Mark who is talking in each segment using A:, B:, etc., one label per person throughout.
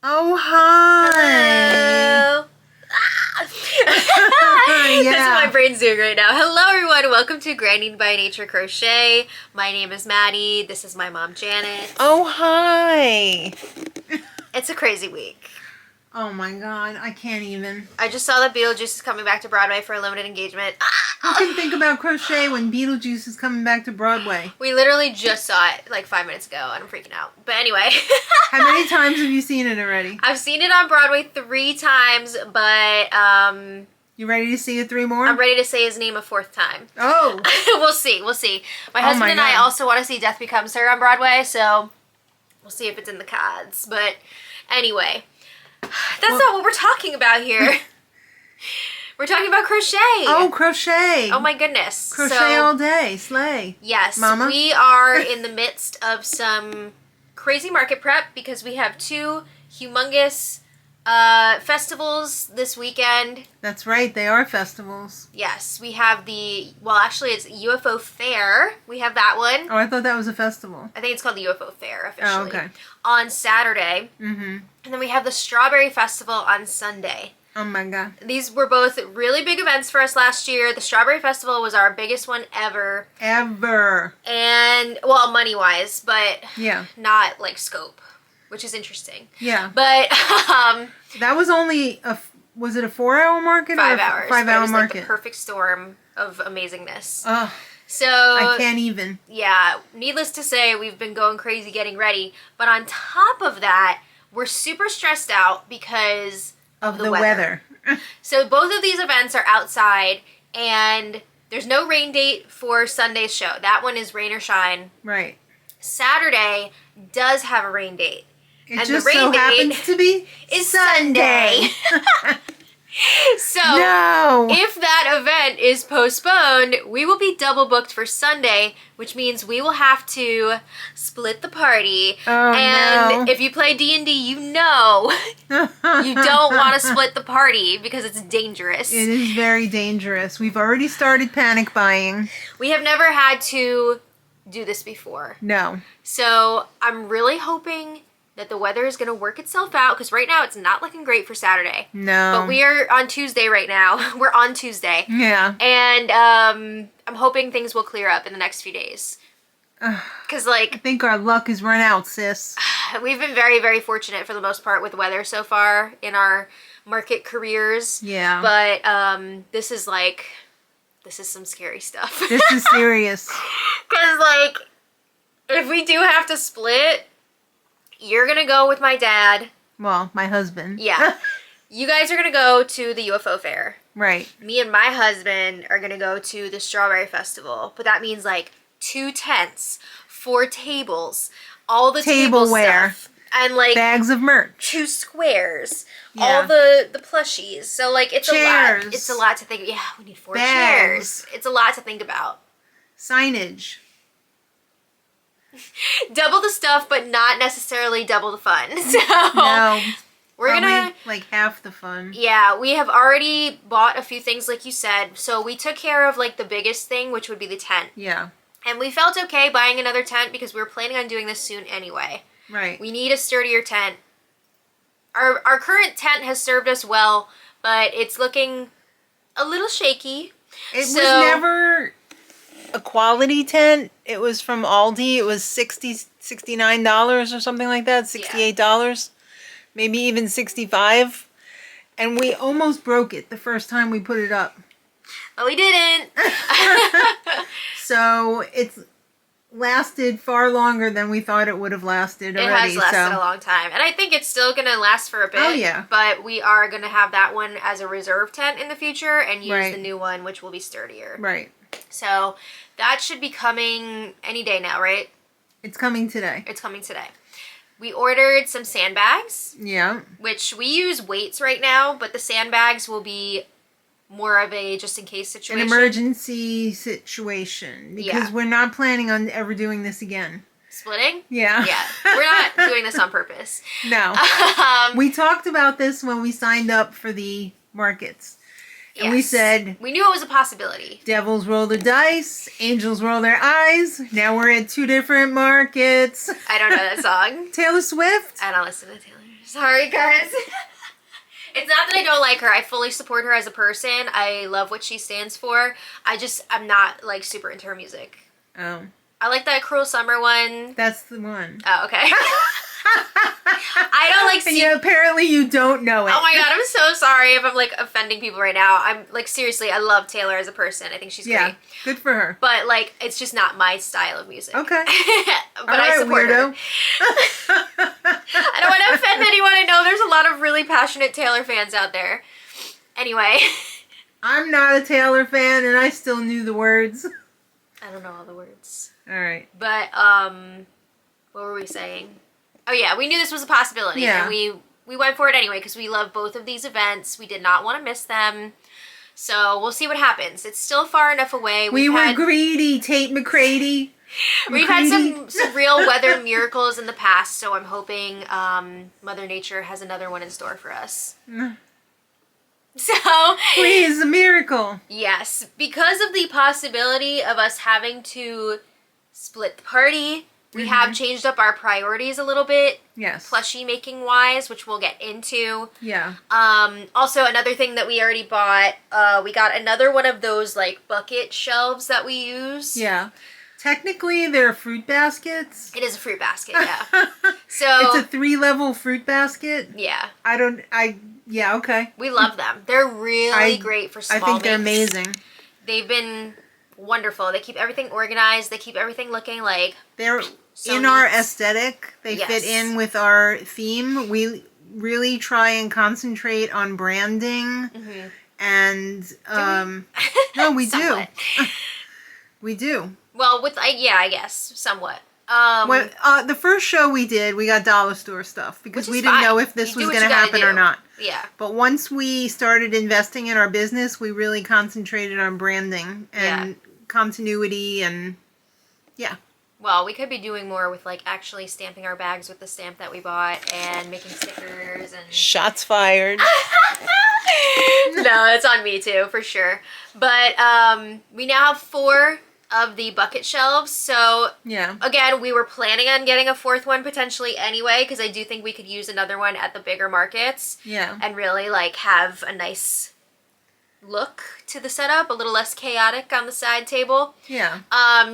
A: Oh, hi.
B: Hello.
A: Yeah.
B: That's what my brain's doing right now. Hello, everyone. Welcome to Grinding by Nature Crochet. My name is Maddie. This is my mom, Janet.
A: Oh, hi.
B: It's a crazy week.
A: Oh, my God. I can't even.
B: I just saw that Beetlejuice is coming back to Broadway for a limited engagement.
A: Who can think about crochet when Beetlejuice is coming back to Broadway?
B: We literally just saw it like 5 minutes ago, and I'm freaking out. But anyway.
A: How many times have you seen it already?
B: I've seen it on Broadway 3 times, but
A: You ready to see it 3 more?
B: I'm ready to say his name a 4th time.
A: Oh.
B: We'll see. My husband and I also want to see Death Becomes Her on Broadway, so we'll see if it's in the cards. But anyway, that's not what we're talking about here. We're talking about crochet.
A: Oh, crochet.
B: Oh my goodness.
A: Crochet all day. Slay.
B: Yes.
A: Mama.
B: We are in the midst of some crazy market prep because we have 2 humongous festivals this weekend.
A: That's right. They are festivals.
B: Yes. We have actually it's UFO Fair. We have that one.
A: Oh, I thought that was a festival.
B: I think it's called the UFO Fair officially.
A: Oh, okay.
B: On Saturday.
A: Mm-hmm.
B: And then we have the Strawberry Festival on Sunday.
A: Oh, my God.
B: These were both really big events for us last year. The Strawberry Festival was our biggest one ever.
A: Ever.
B: And, well, money-wise, but
A: Yeah.
B: not, like, scope, which is interesting.
A: Yeah.
B: But,
A: That was only was it a 4-hour market?
B: 5
A: or
B: hours.
A: 5
B: But it
A: hour
B: was,
A: market.
B: like, the perfect storm of amazingness.
A: Oh,
B: So,
A: I can't even.
B: yeah, needless to say, we've been going crazy getting ready. But on top of that, we're super stressed out because
A: Of the weather.
B: So both of these events are outside, and there's no rain date for Sunday's show. That one is rain or shine.
A: Right.
B: Saturday does have a rain date.
A: It
B: And
A: just
B: the rain
A: so
B: date
A: happens to be
B: is Sunday. So
A: No.
B: if that event is postponed, we will be double booked for Sunday, which means we will have to split the party.
A: Oh,
B: and
A: no.
B: if you play D&D, you know you don't want to split the party because it's dangerous.
A: It is very dangerous. We've already started panic buying.
B: We have never had to do this before.
A: No.
B: So I'm really hoping that the weather is going to work itself out because right now it's not looking great for Saturday.
A: No.
B: But we are on Tuesday right now. We're on Tuesday.
A: Yeah.
B: And I'm hoping things will clear up in the next few days. Because,
A: I
B: like,
A: think our luck has run out, sis.
B: we've been very, very fortunate for the most part with weather so far in our market careers.
A: Yeah.
B: But this is some scary stuff.
A: This is serious.
B: Because, like, if we do have to split, you're going to go with my dad.
A: Well, my husband.
B: Yeah. You guys are going to go to the UFO Fair.
A: Right.
B: Me and my husband are going to go to the Strawberry Festival. But that means, like, 2 tents, 4 tables, all the
A: Tableware.
B: stuff. And, like,
A: Bags of merch.
B: 2 squares.
A: Yeah.
B: All the plushies. So, like, it's
A: Chairs.
B: a lot. It's a lot to think. Yeah, we need 4
A: Bags.
B: chairs. It's a lot to think about.
A: Signage.
B: Double the stuff, but not necessarily double the fun. So
A: No.
B: we're
A: Probably
B: gonna,
A: like half the fun.
B: yeah, we have already bought a few things, like you said. So we took care of like the biggest thing, which would be the tent,
A: Yeah.
B: and we felt okay buying another tent because we were planning on doing this soon anyway.
A: Right.
B: We need a sturdier tent. Our current tent has served us well, but it's looking a little shaky.
A: It
B: So-
A: was never a quality tent. It was from Aldi. It was $69 or something like that. $68. Maybe even $65. And we almost broke it the first time we put it up.
B: But we didn't.
A: So it's lasted far longer than we thought it would have lasted
B: It
A: already.
B: has lasted
A: so.
B: a long time. And I think it's still going to last for a bit.
A: Oh, yeah.
B: But we are going to have that one as a reserve tent in the future and use
A: Right.
B: the new one, which will be sturdier.
A: Right.
B: So that should be coming any day now, right?
A: It's coming today.
B: It's coming today. We ordered some sandbags,
A: Yeah.
B: which we use weights right now, but the sandbags will be more of a just-in-case situation.
A: An emergency situation. Because
B: Yeah.
A: we're not planning on ever doing this again.
B: Splitting?
A: Yeah.
B: Yeah. We're not doing this on purpose.
A: No. We talked about this when we signed up for the markets. And we
B: Yes.
A: said,
B: we knew it was a possibility.
A: devils roll the dice, angels roll their eyes. Now we're at 2 different markets.
B: I don't know that song.
A: Taylor Swift?
B: I don't listen to Taylor Sorry, guys. It's not that I don't like her. I fully support her as a person. I love what she stands for. I'm not, like, super into her music.
A: Oh.
B: I like that Cruel Summer one.
A: That's the one.
B: Oh, okay. I don't like
A: and apparently you don't know it.
B: Oh my god, I'm so sorry if I'm like offending people right now. I'm like, seriously, I love Taylor as a person. I think she's great.
A: Good for her.
B: But like, it's just not my style of music.
A: Okay.
B: But I support her. I don't want to offend anyone. I know there's a lot of really passionate Taylor fans out there. Anyway.
A: I'm not a Taylor fan and I still knew the words.
B: I don't know all the words.
A: Alright.
B: But, what were we saying? Oh yeah, we knew this was a possibility. Yeah. And we went for it anyway because we love both of these events. We did not want to miss them. So we'll see what happens. It's still far enough away.
A: We were greedy, Tate McCready.
B: We've had some real weather miracles in the past, so I'm hoping Mother Nature has another one in store for us. So
A: please, a miracle.
B: Yes, because of the possibility of us having to split the party, we have changed up our priorities a little bit.
A: Yes.
B: Plushie making wise, which we'll get into.
A: Yeah.
B: Also, another thing that we already bought, we got another one of those like bucket shelves that we use.
A: Yeah. Technically, they're fruit baskets.
B: It is a fruit basket, yeah. So
A: it's a 3-level fruit basket.
B: Yeah.
A: Yeah, okay.
B: We love them. They're really great for small
A: I think they're
B: makes.
A: amazing.
B: They've been wonderful. They keep everything organized. They keep everything looking like
A: they're so in our aesthetic. They fit in with our theme. We really try and concentrate on branding. And no, we do. We do.
B: Well, I guess somewhat.
A: The first show we did, we got dollar store stuff because we didn't know if this was going to happen or not.
B: Yeah.
A: But once we started investing in our business, we really concentrated on branding and continuity and
B: Well, we could be doing more with like actually stamping our bags with the stamp that we bought and making stickers and
A: shots fired.
B: No, it's on me too, for sure. But we now have 4 of the bucket shelves. So again, we were planning on getting a 4th one potentially anyway, because I do think we could use another one at the bigger markets.
A: Yeah.
B: And really like have a nice look to the setup, a little less chaotic on the side table.
A: Yeah.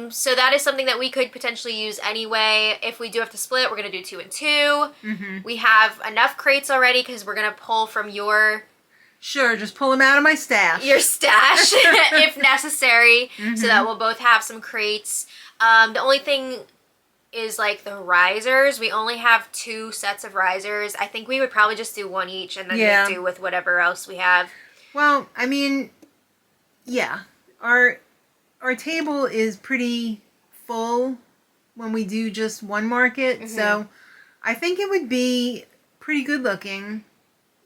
B: So that is something that we could potentially use anyway. If we do have to split, we're going to do 2 and 2. We have enough crates already because we're going to pull from your...
A: Sure, just pull them out of my stash.
B: Your stash, if necessary, so that we'll both have some crates. The only thing is like the risers. We only have 2 sets of risers. I think we would probably just do 1 each and then make do with whatever else we have.
A: Well, I mean, yeah. Our table is pretty full when we do just one market, so I think it would be pretty good looking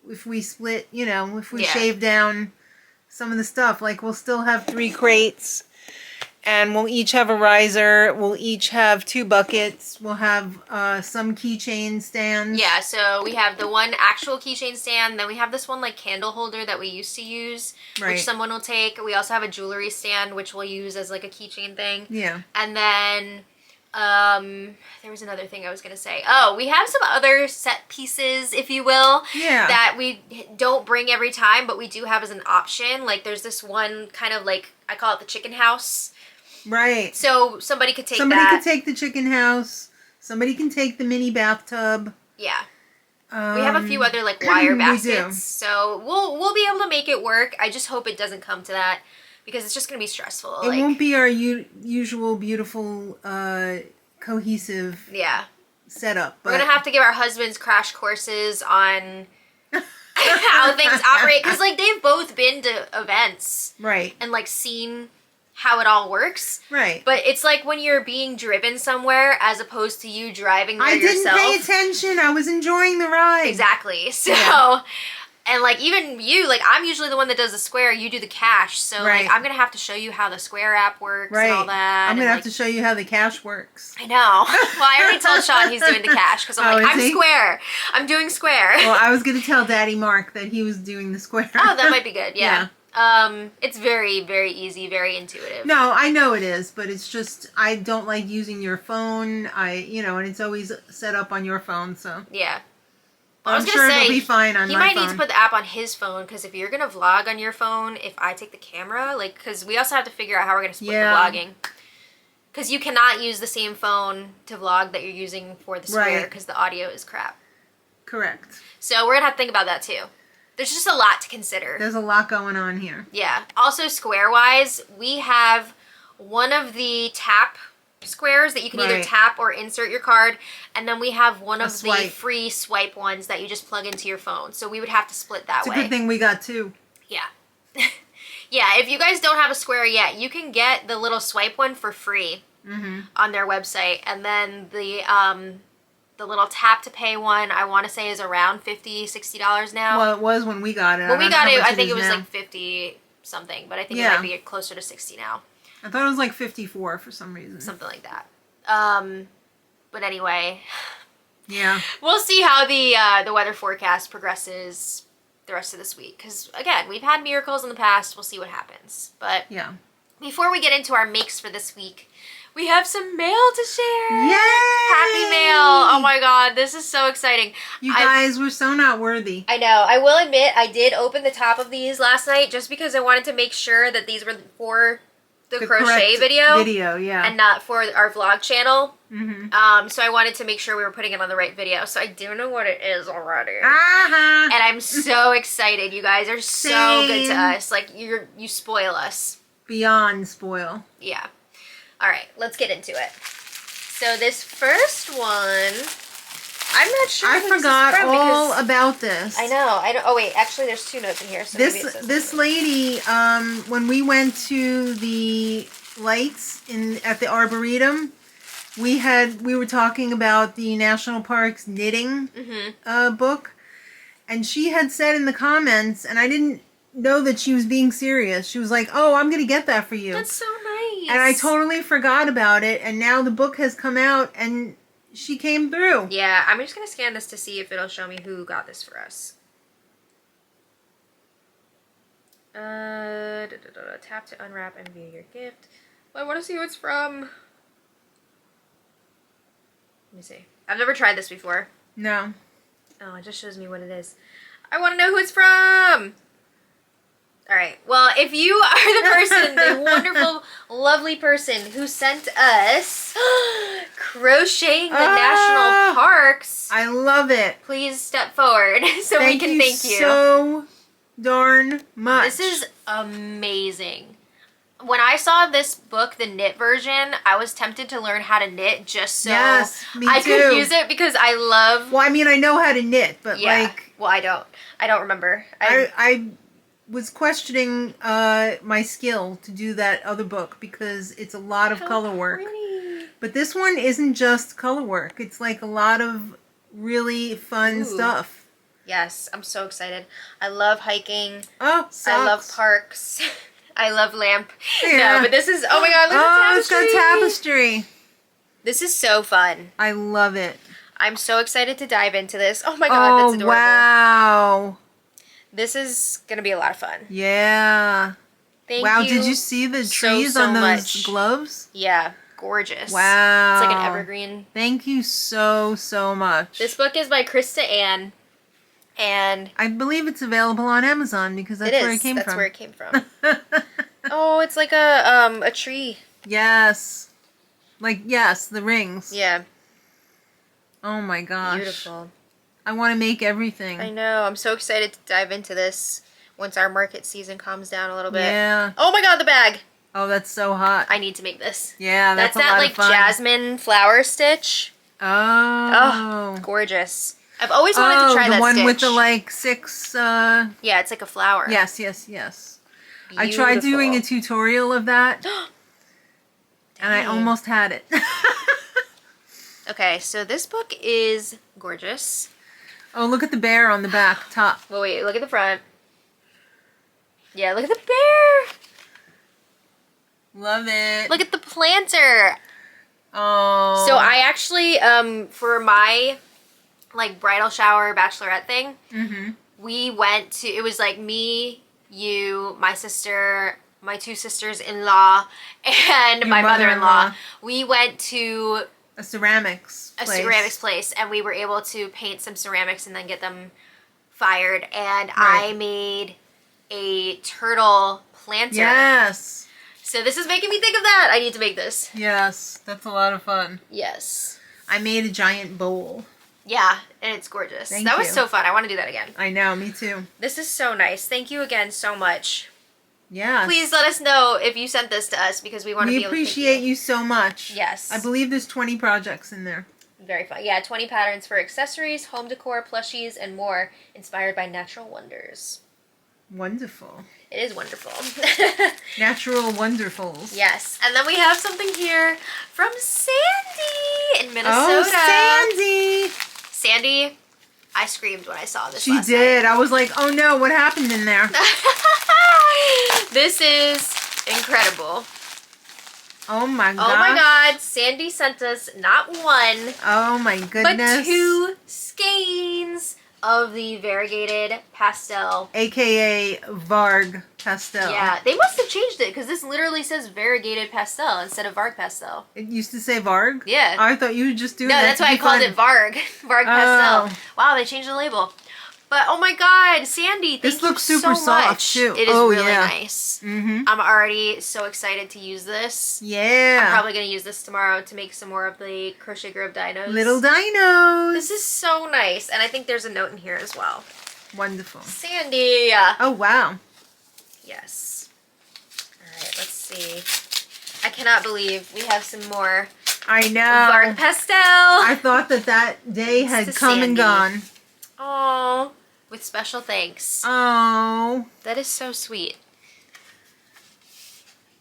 A: if we split, if we shave down some of the stuff. Like, we'll still have 3 crates, and we'll each have a riser. We'll each have 2 buckets. We'll have some keychain stands.
B: Yeah, so we have the one actual keychain stand. Then we have this one, like, candle holder that we used to use, which someone will take. We also have a jewelry stand, which we'll use as, like, a keychain thing.
A: Yeah.
B: And then... there was another thing I was going to say. Oh, we have some other set pieces, if you will, that we don't bring every time, but we do have as an option. Like, there's this one kind of like, I call it the chicken house.
A: Right.
B: So somebody could take
A: Somebody could take the chicken house. Somebody can take the mini bathtub.
B: Yeah. We have a few other like wire baskets. So we'll be able to make it work. I just hope it doesn't come to that, because it's just going to be stressful.
A: It won't be our usual beautiful, cohesive setup. But...
B: We're going to have to give our husbands crash courses on how things operate. Because, like, they've both been to events.
A: Right.
B: And, like, seen how it all works.
A: Right.
B: But it's like when you're being driven somewhere as opposed to you driving there yourself.
A: I didn't pay attention. I was enjoying the ride.
B: Exactly. So... And, like, even you, like, I'm usually the one that does the square. You do the cash. So, like, I'm going to have to show you how the Square app works and all that.
A: I'm going to have to show you how the cash works.
B: I know. Well, I already told Sean he's doing the cash because I'm like, I'm Square. I'm doing Square.
A: Well, I was going to tell Daddy Mark that he was doing the Square.
B: Oh, that might be good. Yeah. It's very, very easy, very intuitive.
A: No, I know it is, but it's just, I don't like using your phone. And it's always set up on your phone, so.
B: Yeah. I was
A: I'm
B: gonna
A: sure
B: say
A: it'll be fine on
B: he
A: my
B: might
A: phone.
B: need to put the app on his phone, because if you're gonna vlog on your phone, if I take the camera, like, because we also have to figure out how we're gonna split the vlogging. Because you cannot use the same phone to vlog that you're using for the square, because the audio is crap.
A: Correct.
B: So we're gonna have to think about that too. There's just a lot to consider.
A: There's a lot going on here.
B: Yeah. Also, square-wise, we have one of the tap squares that you can either tap or insert your card, and then we have one of the free swipe ones that you just plug into your phone. So we would have to split that way.
A: It's a good thing we got two.
B: Yeah. Yeah, if you guys don't have a square yet, you can get the little swipe one for free on their website, and then the little tap to pay one, I want to say, is around $50-$60 now.
A: Well, it was when we got it.
B: When we got it, I think it was like 50 something, but I think it might be closer to 60 now.
A: I thought it was like 54 for some reason.
B: Something like that. But anyway,
A: yeah,
B: we'll see how the weather forecast progresses the rest of this week. Because again, we've had miracles in the past. We'll see what happens. But
A: yeah,
B: before we get into our makes for this week, we have some mail to share.
A: Yay!
B: Happy mail! Oh my god, this is so exciting.
A: You guys were so not worthy.
B: I know. I will admit, I did open the top of these last night just because I wanted to make sure that these were for the crochet video,
A: yeah,
B: and not for our vlog channel. So I wanted to make sure we were putting it on the right video. So I do know what it is already, and I'm so excited. You guys are so good to us. Like you spoil us
A: beyond spoil.
B: Yeah. All right, let's get into it. So this first one, I'm not sure.
A: I forgot all about this.
B: I know. I don't. Oh wait, actually, there's two notes in here. So
A: this lady, when we went to the lights at the Arboretum, we were talking about the National Parks knitting book, and she had said in the comments, and I didn't know that she was being serious. She was like, "Oh, I'm gonna get that for you."
B: That's so nice.
A: And I totally forgot about it, and now the book has come out, and she came through.
B: Yeah, I'm just gonna scan this to see if it'll show me who got this for us. Tap to unwrap and view your gift. Well, I want to see who it's from. Let me see. I've never tried this before.
A: No.
B: Oh, it just shows me what it is. I want to know who it's from. All right. Well, if you are the person, the wonderful, lovely person who sent us crocheting the national parks,
A: I love it.
B: Please step forward so we can thank you.
A: So darn much.
B: This is amazing. When I saw this book, the knit version, I was tempted to learn how to knit just so I could use it, because I love.
A: Well, I mean, I know how to knit, but
B: well, I don't remember.
A: I was questioning my skill to do that other book because it's a lot of color work. But this one isn't just color work. It's like a lot of really fun stuff.
B: Yes, I'm so excited. I love hiking.
A: Oh, socks.
B: I love parks. I love lamp. Yeah. No, but this is, oh my god, look at the tapestry.
A: It's got tapestry.
B: This is so fun.
A: I love it.
B: I'm so excited to dive into this. Oh my god, that's adorable.
A: Wow.
B: This is going to be a lot of fun.
A: Yeah.
B: Thank you.
A: Wow, did you see the trees on those gloves?
B: Yeah, gorgeous.
A: Wow.
B: It's like an evergreen.
A: Thank you so, so much.
B: This book is by Krista Ann. And
A: I believe it's available on Amazon because that's where it came from.
B: That's where it came from. Oh, it's like a tree.
A: Yes. Like, yes, the rings.
B: Yeah.
A: Oh my gosh.
B: Beautiful.
A: I want to make everything.
B: I know. I'm so excited to dive into this once our market season calms down a little bit.
A: Yeah.
B: Oh my god, the bag.
A: Oh, that's so hot.
B: I need to make this.
A: Yeah, that's a lot
B: that
A: of fun.
B: jasmine flower stitch.
A: Oh.
B: Gorgeous. I've always wanted to try that
A: the one
B: stitch.
A: with the like 6
B: Yeah, it's like a flower.
A: Yes.
B: Beautiful.
A: I tried doing a tutorial of that. And I almost had it.
B: Okay, so this book is gorgeous.
A: Oh, look at the bear on the back top.
B: Well, wait, look at the front. Yeah, look at the bear.
A: Love it.
B: Look at the planter.
A: Oh.
B: So I actually, for my like bridal shower bachelorette thing, we went to, it was like me, you, my sister, my 2 sisters-in-law, and my mother-in-law. We went to
A: a ceramics
B: place, and we were able to paint some ceramics and then get them fired. And
A: Right.
B: I made a turtle planter.
A: Yes.
B: So this is making me think of that. I need to make this.
A: Yes, that's a lot of fun.
B: Yes.
A: I made a giant bowl.
B: Yeah, and it's gorgeous.
A: Thank
B: That was
A: you.
B: so fun. I want to do that again.
A: I know, me too.
B: This is so nice. Thank you again so much.
A: Yes.
B: Please let us know if you sent this to us because we want to be
A: We
B: able to thank
A: appreciate you so much.
B: Yes.
A: I believe there's 20 projects in there.
B: Very fun. Yeah, 20 patterns for accessories, home decor, plushies, and more inspired by natural wonders.
A: Wonderful.
B: It is wonderful.
A: Natural wonderfuls.
B: Yes. And then we have something here from Sandy in Minnesota.
A: Oh, Sandy!
B: Sandy, I screamed when I saw this
A: She
B: last
A: did. I was like, oh no, what happened in there?
B: night. This is incredible.
A: Oh my god.
B: Oh my god, Sandy sent us not one,
A: Oh my goodness.
B: but 2 skeins of the variegated pastel.
A: AKA Varg pastel.
B: Yeah, they must have changed it because this literally says variegated pastel instead of Varg pastel.
A: It used to say Varg?
B: Yeah.
A: I thought you were just doing
B: No,
A: that.
B: that's
A: to
B: why I
A: be
B: called
A: fun.
B: it Varg. Varg pastel.
A: Oh.
B: Wow, they changed the label. But oh my god, Sandy, thank
A: This
B: you
A: looks super
B: so
A: soft,
B: much.
A: too.
B: It is
A: Oh,
B: really
A: yeah.
B: nice.
A: Mm-hmm.
B: I'm already so excited to use this.
A: Yeah.
B: I'm probably going to use this tomorrow to make some more of the Crochet Grove dinos.
A: Little dinos.
B: This is so nice. And I think there's a note in here as well.
A: Wonderful.
B: Sandy.
A: Oh, wow.
B: Yes. Alright, let's see. I cannot believe we have some more
A: I know.
B: Varg pastel.
A: I thought that day had
B: to
A: come and
B: Sandy.
A: gone.
B: Oh, with special thanks.
A: Oh.
B: That is so sweet.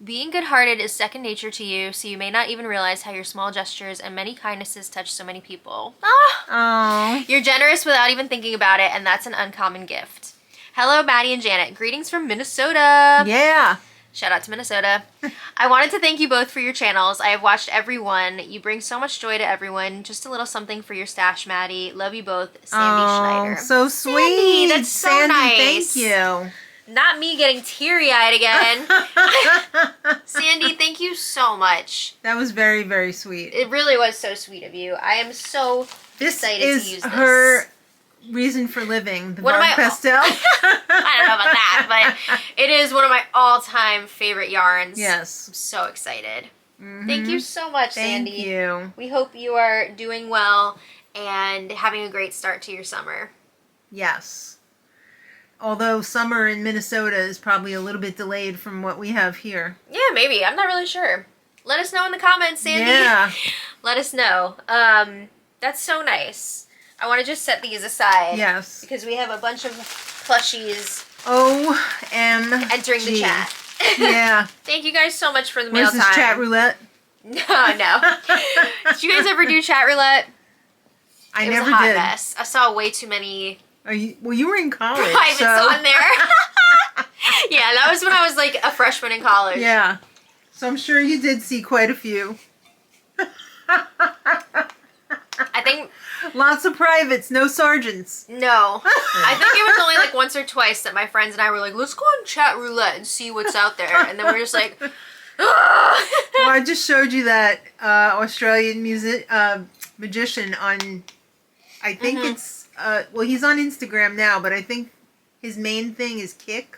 B: Being good-hearted is second nature to you, so you may not even realize how your small gestures and many kindnesses touch so many people. Ah!
A: Oh.
B: You're generous without even thinking about it, and that's an uncommon gift. Hello, Maddie and Janet. Greetings from Minnesota.
A: Yeah.
B: Shout out to Minnesota. I wanted to thank you both for your channels. I have watched every one. You bring so much joy to everyone. Just a little something for your stash, Maddie. Love you both, Sandy Schneider.
A: So sweet.
B: Sandy, that's so
A: Sandy,
B: nice.
A: thank you.
B: Not me getting teary-eyed again. Sandy, thank you so much.
A: That was very, very sweet.
B: It really was so sweet of you. I am so excited to use this.
A: Her reason for living, the
B: One of
A: Varg
B: my-
A: pastel.
B: I don't know about that, but it is one of my all-time favorite yarns.
A: Yes.
B: I'm so excited. Thank you so much, Sandy.
A: Thank you.
B: We hope you are doing well and having a great start to your summer.
A: Yes. Although summer in Minnesota is probably a little bit delayed from what we have here.
B: Yeah, maybe. I'm not really sure. Let us know in the comments, Sandy.
A: Yeah.
B: Let us know. That's so nice. I want to just set these aside.
A: Yes.
B: Because we have a bunch of plushies
A: OMG.
B: entering the chat.
A: Yeah.
B: Thank you guys so much for the
A: What
B: mail
A: is this,
B: time.
A: chat roulette?
B: No. Did you guys ever do chat roulette?
A: I
B: It was
A: never
B: a hot
A: did.
B: mess. I saw way too many
A: Well, you were in college.
B: privates
A: so.
B: on there. Yeah, that was when I was like a freshman in college.
A: Yeah. So I'm sure you did see quite a few.
B: I think,
A: Lots of privates, no sergeants.
B: no. I think it was only like once or twice that my friends and I were like, let's go on chat roulette and see what's out there. And then we're just like,
A: Well, I just showed you that Australian magician on, I think it's, well, he's on Instagram now, but I think his main thing is Kick.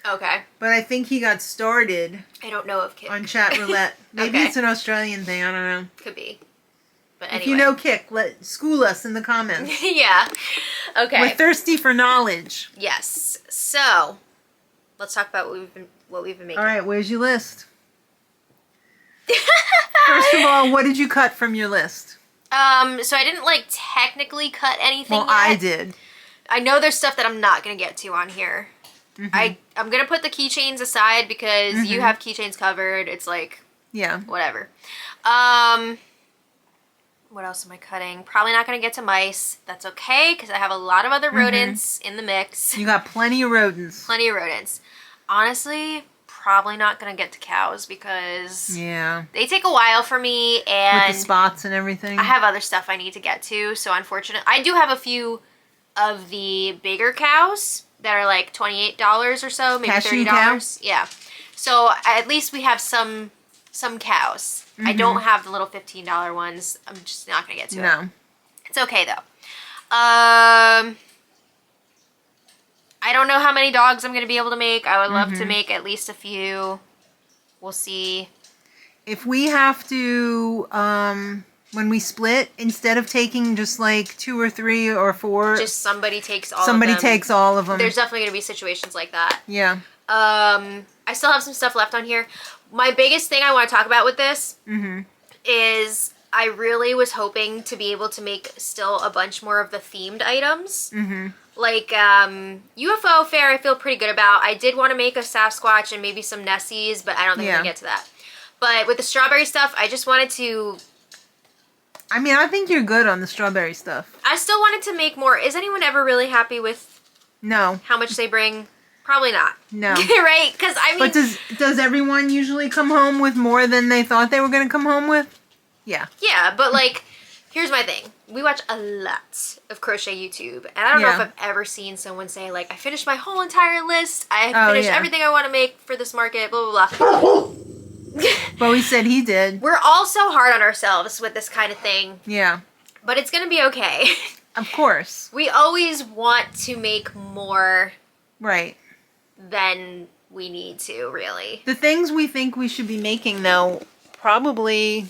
B: Okay.
A: But I think he got started
B: I don't know if Kit
A: on chat roulette. Maybe
B: Okay.
A: it's an Australian thing, I don't know.
B: could be. But anyway.
A: If you know Kick, school us in the comments.
B: Yeah. Okay.
A: We're thirsty for knowledge.
B: Yes. So, let's talk about what we've been making.
A: All right, where's your list? First of all, what did you cut from your list?
B: So I didn't like technically cut anything
A: Well,
B: yet.
A: I did.
B: I know there's stuff that I'm not going to get to on here. I'm going to put the keychains aside because you have keychains covered. It's like,
A: Yeah.
B: whatever. What else am I cutting? Probably not going to get to mice. That's okay because I have a lot of other rodents in the mix.
A: You got plenty of rodents.
B: Plenty of rodents. Honestly, probably not going to get to cows because
A: Yeah.
B: they take a while for me
A: With
B: and
A: the spots and everything.
B: I have other stuff I need to get to. So unfortunately, I do have a few of the bigger cows that are like $28 or so, maybe
A: Cashew
B: $30.
A: cows?
B: Yeah. So at least we have some some cows. I don't have the little $15 ones. I'm just not going to get to it.
A: No.
B: It's okay, though. I don't know how many dogs I'm going to be able to make. I would love to make at least a few. We'll see.
A: If we have to, when we split, instead of taking just like 2 or 3 or 4,
B: just somebody takes all of them.
A: Somebody takes all of them.
B: There's definitely going to be situations like that.
A: Yeah.
B: I still have some stuff left on here. My biggest thing I want to talk about with this is I really was hoping to be able to make still a bunch more of the themed items. Like UFO fair I feel pretty good about. I did want to make a Sasquatch and maybe some Nessies, but I don't think I'm going to get to that. But with the strawberry stuff, I just wanted to...
A: I mean, I think you're good on the strawberry stuff.
B: I still wanted to make more. Is anyone ever really happy with how much they bring? Probably not.
A: No.
B: Right? Because, I mean...
A: But does everyone usually come home with more than they thought they were going to come home with? Yeah.
B: Yeah, but, like, here's my thing. We watch a lot of crochet YouTube, and I don't know if I've ever seen someone say, like, I finished my whole entire list. I finished everything I want to make for this market, blah, blah, blah.
A: But we said he did.
B: We're all so hard on ourselves with this kind of thing.
A: Yeah.
B: But it's going to be okay.
A: Of course.
B: We always want to make more than we need to, really.
A: The things we think we should be making, though, probably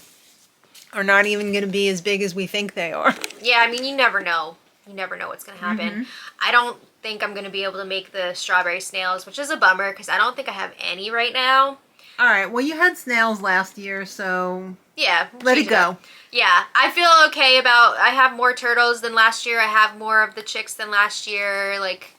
A: are not even going to be as big as we think they are.
B: Yeah, I mean, you never know. You never know what's going to happen. I don't think I'm going to be able to make the strawberry snails, which is a bummer because I don't think I have any right now.
A: All right. Well, you had snails last year, so
B: yeah,
A: let it go.
B: Yeah, I feel okay about. I have more turtles than last year. I have more of the chicks than last year. Like,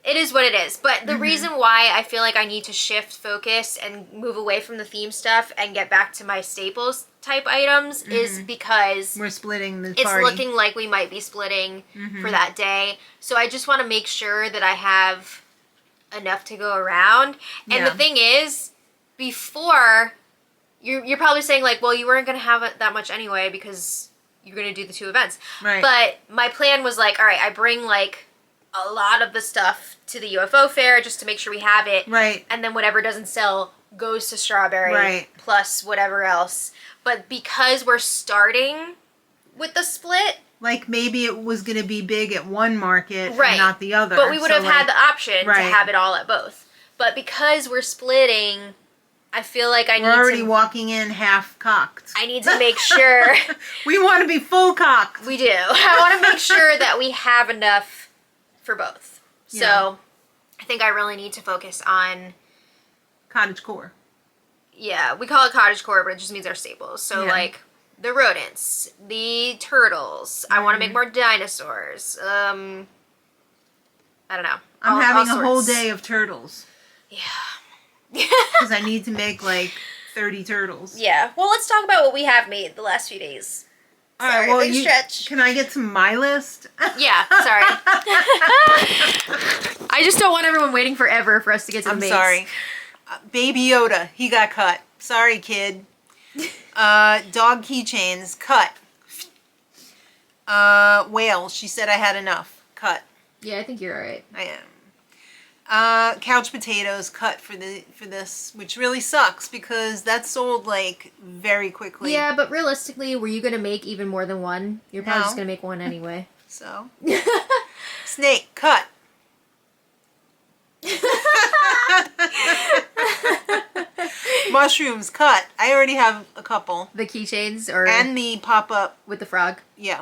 B: it is what it is. But the reason why I feel like I need to shift focus and move away from the theme stuff and get back to my staples type items is because
A: we're splitting the
B: it's
A: party.
B: Looking like we might be splitting for that day. So I just want to make sure that I have enough to go around. And the thing is, before, you're probably saying, like, well, you weren't going to have it that much anyway because you're going to do the 2 events.
A: Right.
B: But my plan was, like, all right, I bring, like, a lot of the stuff to the UFO fair just to make sure we have it.
A: Right.
B: And then whatever doesn't sell goes to strawberry plus whatever else. But because we're starting with the split...
A: Like, maybe it was going to be big at one market and not the other.
B: But we would have had the option to have it all at both. But because we're splitting... I feel like
A: We're already walking in half-cocked.
B: I need to make sure...
A: We want to be full-cocked.
B: We do. I want to make sure that we have enough for both. Yeah. So, I think I really need to focus on...
A: Cottagecore.
B: Yeah, we call it cottagecore, but it just means our staples. So, like, the rodents, the turtles. I want to make more dinosaurs. I don't know.
A: I'm having a whole day of turtles.
B: Yeah.
A: Because I need to make like 30 turtles.
B: Yeah. Well, let's talk about what we have made the last few days.
A: All right. Well, stretch. Can I get to my list?
B: Yeah. Sorry. I just don't want everyone waiting forever for us to get to the mates.
A: I'm sorry. Baby Yoda, he got cut. Sorry, kid. Dog keychains, cut. Whale, she said I had enough. Cut.
B: Yeah, I think you're all right.
A: I am. Couch potatoes cut for this, which really sucks because that sold like very quickly.
B: Yeah, but realistically, were you gonna make even more than one? You're probably just gonna make one anyway.
A: So, snake cut. Mushrooms cut. I already have a couple.
B: The keychains
A: and the pop up
B: with the frog.
A: Yeah.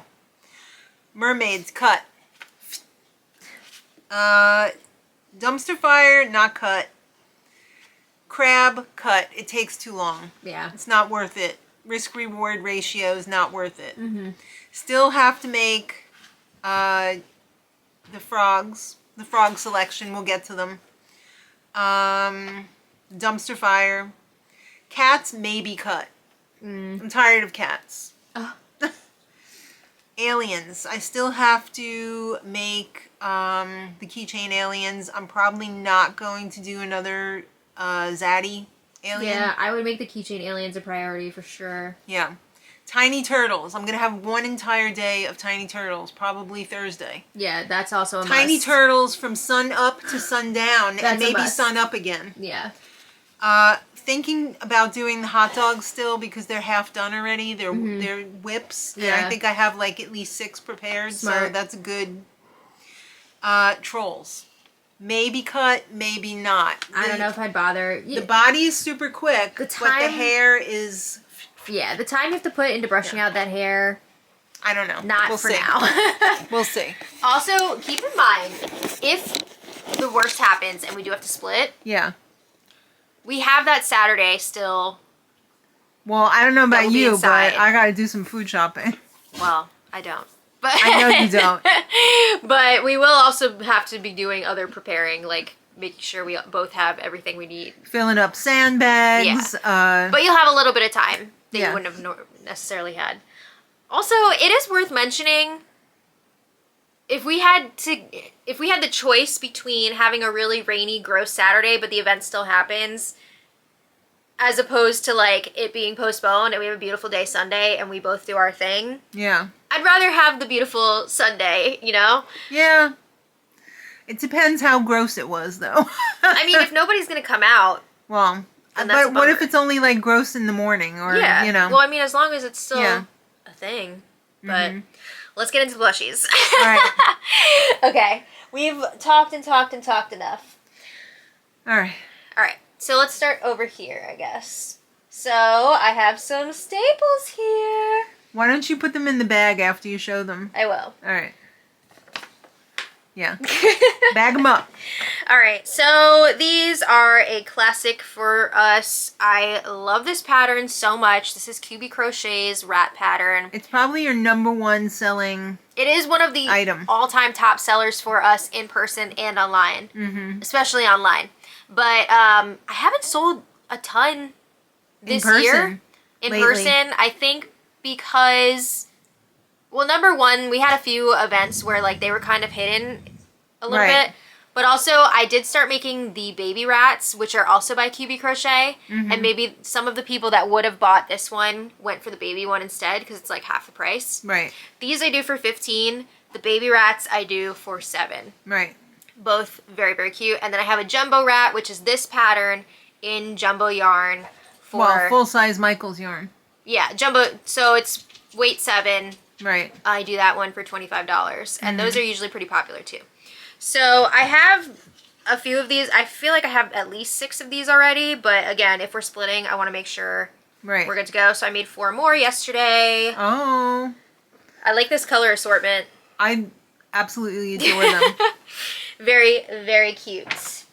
A: Mermaids cut. Dumpster fire, not cut. Crab, cut. It takes too long.
B: Yeah.
A: It's not worth it. Risk-reward ratio is not worth it. Still have to make the frogs. The frog selection, we'll get to them. Dumpster fire. Cats, maybe cut. I'm tired of cats. Aliens. I still have to make the keychain aliens. I'm probably not going to do another Zaddy alien.
B: Yeah, I would make the keychain aliens a priority for sure.
A: Yeah. Tiny turtles. I'm going to have one entire day of tiny turtles, probably Thursday.
B: Yeah, that's also a
A: tiny
B: must.
A: Turtles from sun up to sundown and maybe sun up again.
B: Yeah.
A: Thinking about doing the hot dogs still because they're half done already. They're whips.
B: Yeah.
A: And I think I have like at least 6 prepared.
B: Smart.
A: So that's good. Trolls. Maybe cut, maybe not.
B: I don't know if I'd bother.
A: The body is super quick, but the hair is...
B: Yeah, the time you have to put into brushing out that hair...
A: I don't know.
B: Not
A: we'll
B: for
A: see.
B: now.
A: We'll see.
B: Also, keep in mind, if the worst happens and we do have to split...
A: Yeah.
B: We have that Saturday still.
A: Well, I don't know about you, but I gotta do some food shopping.
B: Well, I don't. But
A: I know you don't.
B: But we will also have to be doing other preparing, like making sure we both have everything we need.
A: Filling up sandbags.
B: Yeah. But you'll have a little bit of time that you wouldn't have necessarily had. Also, it is worth mentioning, if we had the choice between having a really rainy, gross Saturday, but the event still happens, as opposed to like it being postponed and we have a beautiful day Sunday and we both do our thing.
A: Yeah.
B: I'd rather have the beautiful Sunday, you know?
A: Yeah. It depends how gross it was, though.
B: I mean, if nobody's gonna come out.
A: Well, but what if it's only like gross in the morning, or you know?
B: Well, I mean, as long as it's still a thing. But let's get into blushies.
A: All right.
B: Okay, we've talked and talked and talked enough.
A: All right.
B: All right. So let's start over here, I guess. So I have some staples here.
A: Why don't you put them in the bag after you show them?
B: I will.
A: All right. Yeah. Bag them up.
B: All right. So these are a classic for us. I love this pattern so much. This is QB Crochet's rat pattern.
A: It's probably your #1 selling.
B: It is one of the all-time top sellers for us in person and online, especially online. But I haven't sold a ton this year in person. I think because, well, #1, we had a few events where like they were kind of hidden a little bit. But also, I did start making the baby rats, which are also by QB Crochet. And maybe some of the people that would have bought this one went for the baby one instead because it's like half the price.
A: Right.
B: These I do for $15. The baby rats I do for $7.
A: Right.
B: Both very, very cute. And then I have a jumbo rat, which is this pattern in jumbo yarn for...
A: Well, full-size Michael's yarn.
B: Yeah, jumbo. So it's weight 7.
A: Right.
B: I do that one for $25. And those are usually pretty popular too. So I have a few of these. I feel like I have at least 6 of these already. But again, if we're splitting, I want to make sure we're good to go. So I made 4 more yesterday.
A: Oh.
B: I like this color assortment.
A: I absolutely adore them.
B: Very, very cute.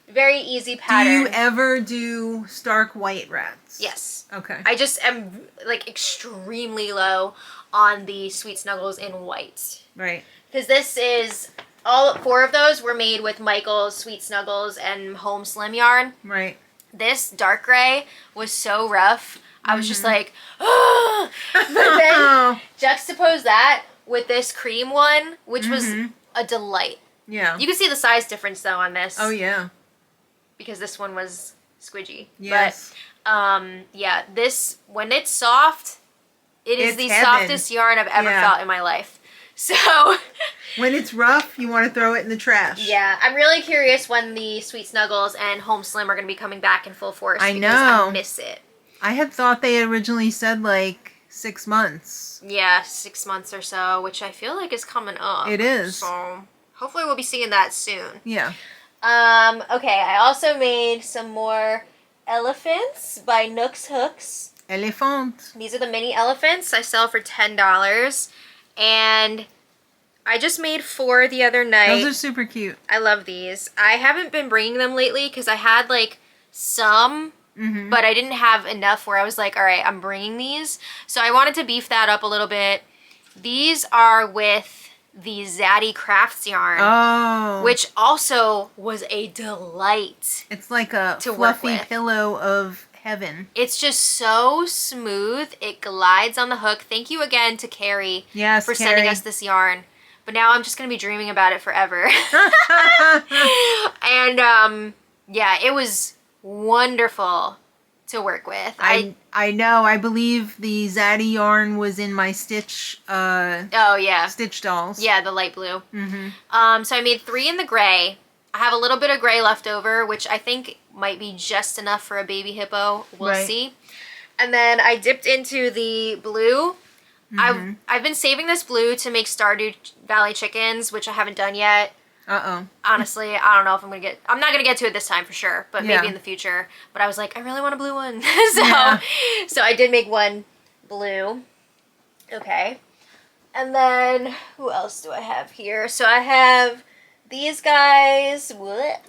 B: Very easy pattern.
A: Do you ever do stark white rats?
B: Yes.
A: Okay.
B: I just am like extremely low on the Sweet Snuggles in white.
A: Right.
B: Because this is... All 4 of those were made with Michael's Sweet Snuggles and Home Slim yarn.
A: Right.
B: This dark gray was so rough. I was just like, oh! But then juxtapose that with this cream one, which was a delight.
A: Yeah.
B: You can see the size difference though on this.
A: Oh yeah.
B: Because this one was squidgy.
A: Yes.
B: But yeah, this, when it's soft, it's the
A: heaven.
B: Softest yarn I've ever felt in my life. So
A: when it's rough, you want to throw it in the trash.
B: Yeah, I'm really curious when the Sweet Snuggles and Home Slim are going to be coming back in full force.
A: I know.
B: I miss it.
A: I had thought they originally said like 6 months.
B: Yeah, 6 months or so, which I feel like is coming up.
A: It is.
B: So hopefully we'll be seeing that soon.
A: Yeah.
B: Okay, I also made some more elephants by Nooks Hooks.
A: Elephant.
B: These are the mini elephants. I sell for $10. And I just made 4 the other night.
A: Those are super cute.
B: I love these. I haven't been bringing them lately because I had like some, but I didn't have enough where I was like, all right, I'm bringing these. So I wanted to beef that up a little bit. These are with the Zaddy Crafts yarn.
A: Oh.
B: Which also was a delight.
A: It's like a fluffy pillow of heaven.
B: It's just so smooth. It glides on the hook. Thank you again to Carrie for sending us this yarn. But now I'm just going to be dreaming about it forever. And yeah, it was wonderful to work with.
A: I know. I believe the Zaddy yarn was in my Stitch
B: oh yeah.
A: Stitch dolls.
B: Yeah, the light blue. So I made 3 in the gray. I have a little bit of gray left over, which I think might be just enough for a baby hippo. We'll see. And then I dipped into the blue. I've been saving this blue to make Stardew Valley chickens, which I haven't done yet. Honestly, I don't know if I'm not gonna get to it this time for sure, but maybe in the future. But I was like, I really want a blue one. So I did make one blue. Okay. And then, who else do I have here? So I have these guys. What?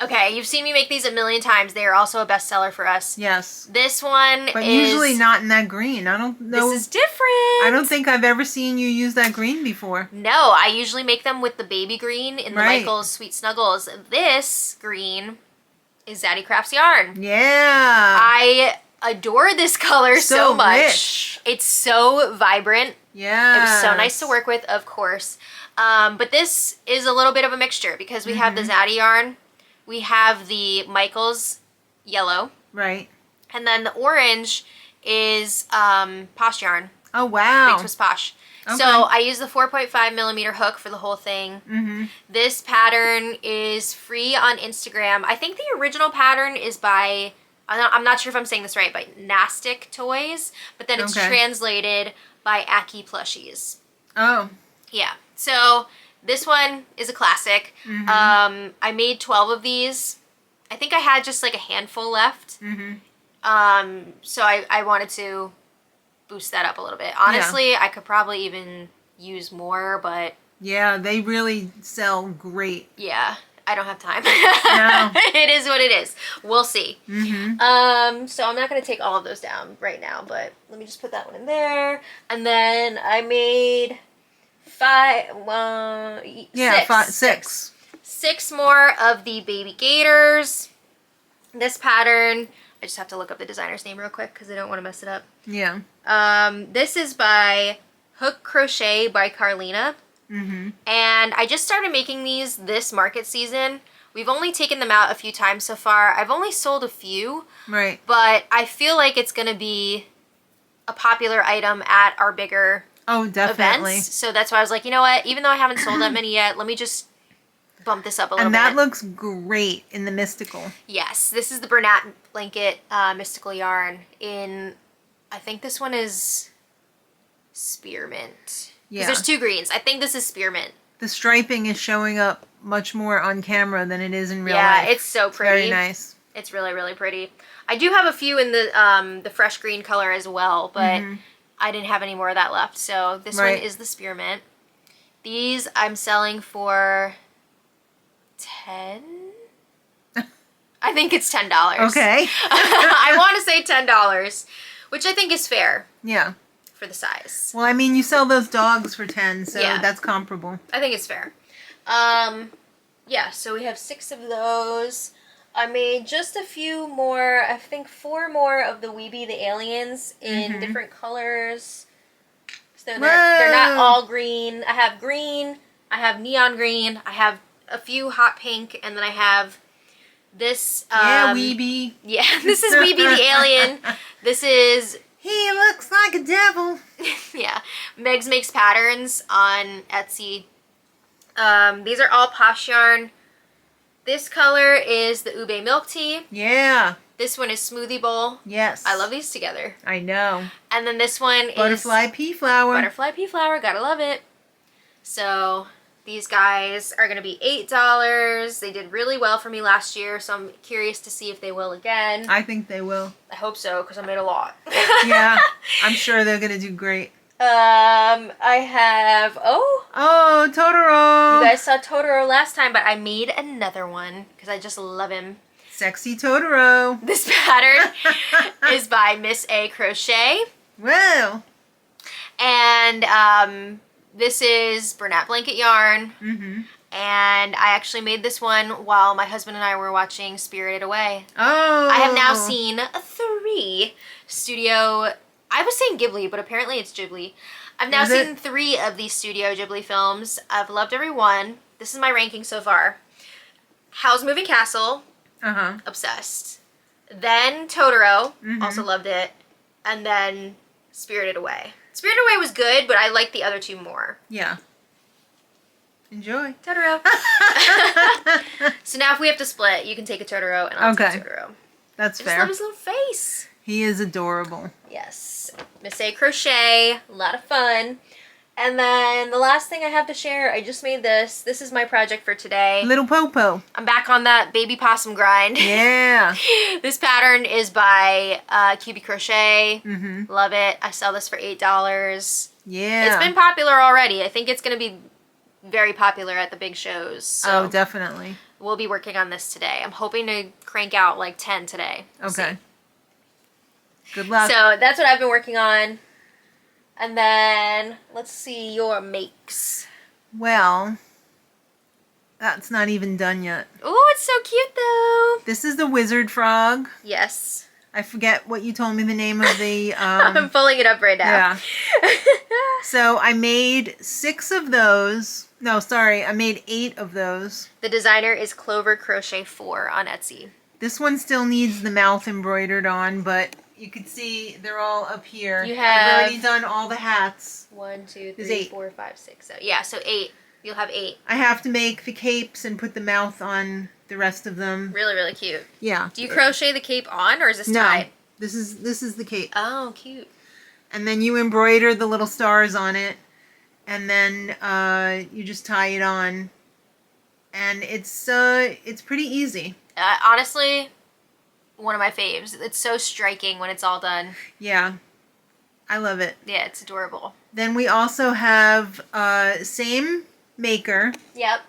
B: Okay, you've seen me make these a million times. They are also a bestseller for us.
A: Yes.
B: This one
A: but usually not in that green. I don't know.
B: This is different.
A: I don't think I've ever seen you use that green before.
B: No, I usually make them with the baby green in the Michael's Sweet Snuggles. This green is Zaddy Crafts yarn.
A: Yeah.
B: I adore this color so much.
A: Rich.
B: It's so vibrant.
A: Yeah.
B: It was so nice to work with, of course. But this is a little bit of a mixture because we have the Zaddy yarn. We have the Michael's yellow.
A: Right.
B: And then the orange is Posh yarn.
A: Oh, wow.
B: Big Twist Posh. Okay. So I use the 4.5 millimeter hook for the whole thing. This pattern is free on Instagram. I think the original pattern is by, I'm not sure if I'm saying this right, by Nastic Toys. But then it's translated by Aki Plushies.
A: Oh.
B: Yeah. So this one is a classic. I made 12 of these. I think I had just like a handful left. So I wanted to boost that up a little bit. Honestly, I could probably even use more, but...
A: Yeah, they really sell great.
B: Yeah, I don't have time.
A: No.
B: It is what it is. We'll see. So I'm not going to take all of those down right now, but let me just put that one in there. And then I made... six more of the baby gators. This pattern, I just have to look up the designer's name real quick because I don't want to mess it up.
A: Yeah.
B: This is by Hook Crochet by Carlina. And I just started making these this market season. We've only taken them out a few times so far. I've only sold a few.
A: Right.
B: But I feel like it's going to be a popular item at our bigger
A: definitely.
B: events. So that's why I was like, you know what? Even though I haven't sold that many yet, let me just bump this up a little bit.
A: And that looks great in the mystical.
B: Yes, this is the Bernat Blanket mystical yarn in, I think this one is spearmint. Yeah. There's two greens. I think this is spearmint.
A: The striping is showing up much more on camera than it is in real life.
B: Yeah, it's so pretty.
A: Very nice.
B: It's really, really pretty. I do have a few in the fresh green color as well, but I didn't have any more of that left. So this one is the spearmint. These I'm selling for 10. I think it's $10.
A: Okay.
B: I want to say $10, which I think is fair.
A: Yeah.
B: For the size.
A: Well, I mean, you sell those dogs for 10, so that's comparable.
B: I think it's fair. Yeah, so we have 6 of those. I made just a few more, I think 4 more of the Weeby the Aliens in different colors. So they're not all green. I have green, I have neon green, I have a few hot pink, and then I have this...
A: Weeby.
B: Yeah, this is Weeby the Alien. This is...
A: He looks like a devil.
B: Yeah. Megs Makes Patterns on Etsy. These are all Posh yarn. This color is the Ube Milk Tea.
A: Yeah.
B: This one is Smoothie Bowl.
A: Yes.
B: I love these together.
A: I know.
B: And then this one is...
A: Butterfly Pea Flower.
B: Butterfly Pea Flower. Gotta love it. So these guys are going to be $8. They did really well for me last year, so I'm curious to see if they will again.
A: I think they will.
B: I hope so, because I made a lot.
A: Yeah. I'm sure they're going to do great.
B: I have...
A: Oh, Totoro.
B: You guys saw Totoro last time, but I made another one because I just love him.
A: Sexy Totoro.
B: This pattern is by Miss A Crochet.
A: Whoa.
B: And this is Bernat Blanket yarn. And I actually made this one while my husband and I were watching Spirited Away.
A: Oh.
B: I have now seen 3 studio... I was saying Ghibli, but apparently it's Ghibli. I've now seen 3 of these Studio Ghibli films. I've loved every one. This is my ranking so far. Howl's Moving Castle. Obsessed. Then Totoro. Also loved it. And then Spirited Away. Spirited Away was good, but I liked the other 2 more.
A: Yeah. Enjoy.
B: Totoro. So now if we have to split, you can take a Totoro and I'll take Totoro.
A: That's
B: I
A: fair.
B: just love his little face.
A: He is adorable.
B: Yes. Miss A Crochet. A lot of fun. And then the last thing I have to share, I just made this. This is my project for today.
A: Little Popo.
B: I'm back on that baby possum grind.
A: Yeah.
B: This pattern is by QB Crochet.
A: Mm-hmm.
B: Love it. I sell this for $8.
A: Yeah.
B: It's been popular already. I think it's going to be very popular at the big shows. So
A: oh, definitely.
B: we'll be working on this today. I'm hoping to crank out like 10 today.
A: Okay. Good luck.
B: So that's what I've been working on. And then let's see your makes.
A: Well, that's not even done yet.
B: Oh, it's so cute though.
A: This is the wizard frog.
B: Yes.
A: I forget what you told me the name of the...
B: I'm pulling it up right now.
A: Yeah. So I made 6 of those. No, sorry. I made 8 of those.
B: The designer is Clover Crochet 4 on Etsy.
A: This one still needs the mouth embroidered on, but you can see they're all up here.
B: You have...
A: I've already done all the hats.
B: 1, 2,
A: There's
B: 3,
A: 8.
B: 4, 5, 6, 7. Yeah, so 8. You'll have 8.
A: I have to make the capes and put the mouth on the rest of them.
B: Really, really cute.
A: Yeah.
B: Do you crochet the cape on or is this tied?
A: No. This is the cape.
B: Oh, cute.
A: And then you embroider the little stars on it. And then you just tie it on. And it's pretty easy.
B: Honestly, one of my faves. It's so striking when it's all done.
A: Yeah. I love it.
B: Yeah, it's adorable.
A: Then we also have same maker.
B: Yep.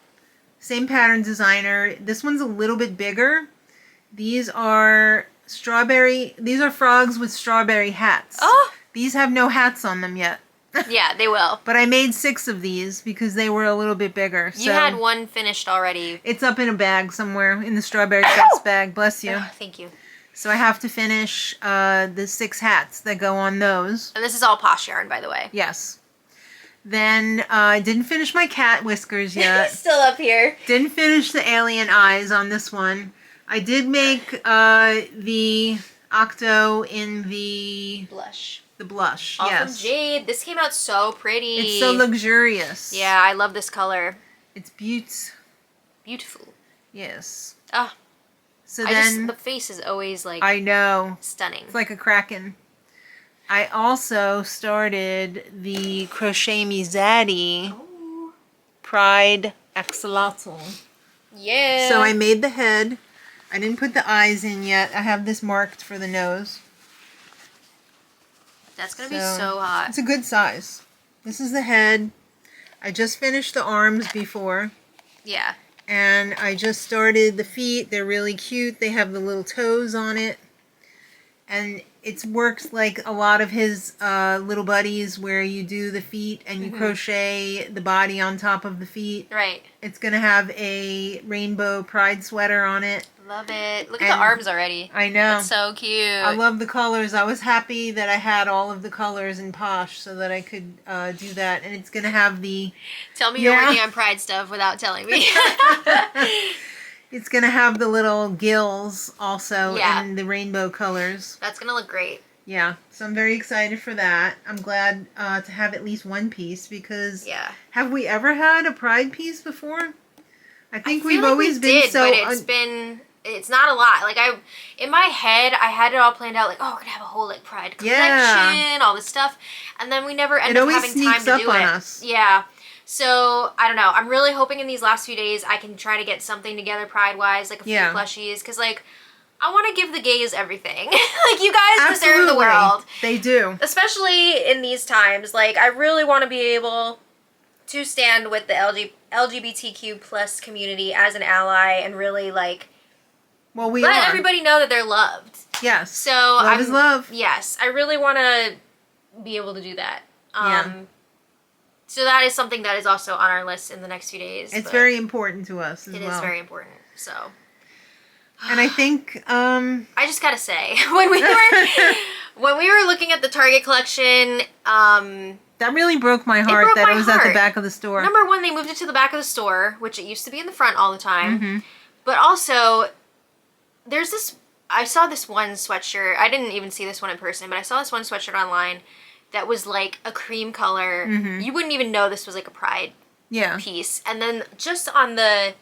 A: Same pattern designer. This one's a little bit bigger. These are frogs with strawberry hats.
B: Oh!
A: These have no hats on them yet.
B: Yeah, they will.
A: But I made 6 of these because they were a little bit bigger.
B: You had one finished already.
A: It's up in a bag somewhere, in the strawberry fest bag. Bless you.
B: Oh, thank you.
A: So I have to finish the 6 hats that go on those.
B: And this is all Posh yarn, by the way.
A: Yes. Then I didn't finish my cat whiskers yet.
B: Still up here.
A: Didn't finish the alien eyes on this one. I did make the octo in the
B: Blush.
A: The blush,
B: All
A: yes.
B: from Jade. This came out so pretty.
A: It's so luxurious.
B: Yeah, I love this color.
A: It's beautiful.
B: Yes.
A: Oh. So then
B: the face is always like
A: I know.
B: Stunning.
A: It's like a kraken. I also started the Crochet Me Zaddy Pride Axolotl.
B: Yeah.
A: So I made the head. I didn't put the eyes in yet. I have this marked for the nose.
B: That's going to be so hot.
A: It's a good size. This is the head. I just finished the arms before.
B: Yeah.
A: And I just started the feet. They're really cute. They have the little toes on it. And it works like a lot of his little buddies where you do the feet and you crochet the body on top of the feet.
B: Right.
A: It's going to have a rainbow pride sweater on it.
B: Love it. Look at the arms already.
A: I know.
B: That's so cute.
A: I love the colors. I was happy that I had all of the colors in Posh so that I could do that. And it's going to have the...
B: Tell me you're working on Pride stuff without telling me.
A: It's going to have the little gills also in the rainbow colors.
B: That's going to look great.
A: Yeah. So I'm very excited for that. I'm glad to have at least one piece because...
B: Yeah.
A: Have we ever had a Pride piece before? I think we've
B: like
A: always been so...
B: But it's not a lot. Like in my head, I had it all planned out. Like, oh, we're gonna have a whole like Pride collection, all this stuff, and then we never end up having time to do it.
A: Us.
B: Yeah. So I don't know. I'm really hoping in these last few days I can try to get something together Pride wise, like a few plushies, because like I want to give the gays everything. Like you guys deserve the world.
A: They do.
B: Especially in these times. Like I really want to be able to stand with the LGBTQ plus community as an ally and really like.
A: Well,
B: let everybody know that they're loved.
A: Yes.
B: So
A: love is love.
B: Yes, I really want to be able to do that. So that is something that is also on our list in the next few days.
A: It's very important to us as well.
B: It is very important. So.
A: And I think
B: I just gotta say when we were looking at the Target collection,
A: that really broke my heart that it was at the back of the store.
B: Number one, they moved it to the back of the store, which it used to be in the front all the time. But also. I saw this one sweatshirt. I didn't even see this one in person, but I saw this one sweatshirt online that was like a cream color. You wouldn't even know this was like a Pride
A: Yeah.
B: piece, and then just on the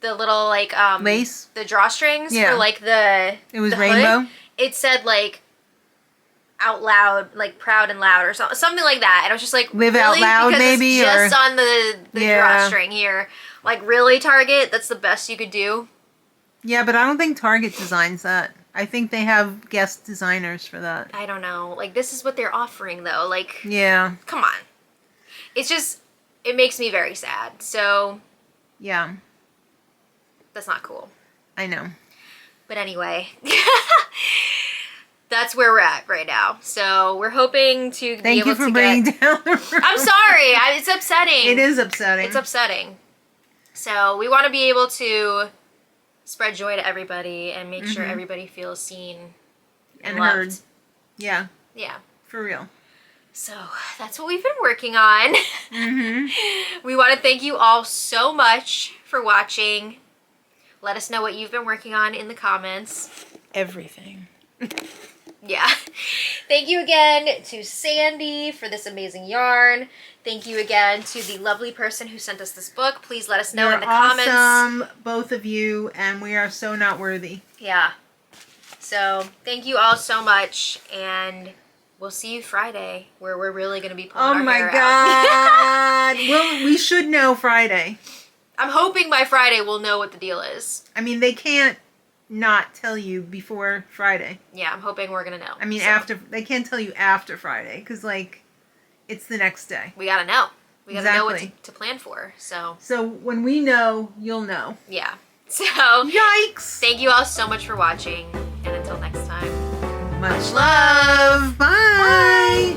B: little like
A: Lace?
B: the drawstrings
A: Yeah.
B: for like the
A: It was
B: the
A: rainbow?
B: hood, it said like out loud, like proud and loud or something like that, and I was just like,
A: Live
B: really?
A: out loud,
B: because
A: maybe,
B: it's just
A: or-
B: on the drawstring here. Like, really, Target? That's the best you could do?
A: Yeah, but I don't think Target designs that. I think they have guest designers for that.
B: I don't know. Like, this is what they're offering though. Like,
A: Yeah.
B: come on. It's just, it makes me very sad. So
A: Yeah.
B: that's not cool.
A: I know.
B: But anyway, that's where we're at right now. So we're hoping to be
A: Thank
B: able
A: you for
B: to
A: bringing
B: get...
A: down the room.
B: I'm sorry. It's upsetting.
A: It is upsetting.
B: It's upsetting. So we want to be able to spread joy to everybody and make sure everybody feels seen and loved.
A: heard. Yeah,
B: Yeah.
A: for real.
B: So that's what we've been working on. We want to thank you all so much for watching. Let us know what you've been working on in the comments.
A: Everything.
B: Yeah. Thank you again to Sandy for this amazing yarn. Thank you again to the lovely person who sent us this book. Please let us know in the comments.
A: Awesome, both of you, and we are so not worthy.
B: Yeah. So thank you all so much, and we'll see you Friday, where we're really going to be pulling our hair out.
A: Oh my God. Well, we should know Friday.
B: I'm hoping by Friday we'll know what the deal is.
A: I mean, they can't not tell you before Friday.
B: Yeah, I'm hoping we're going to know.
A: I mean,
B: So,
A: they can't tell you after Friday, because, like, it's the next day.
B: we got to know. We got to know what
A: Exactly.
B: to plan for. So,
A: when we know, you'll know.
B: yeah. So,
A: Yikes!
B: thank you all so much for watching, and until next time.
A: Much love. Bye.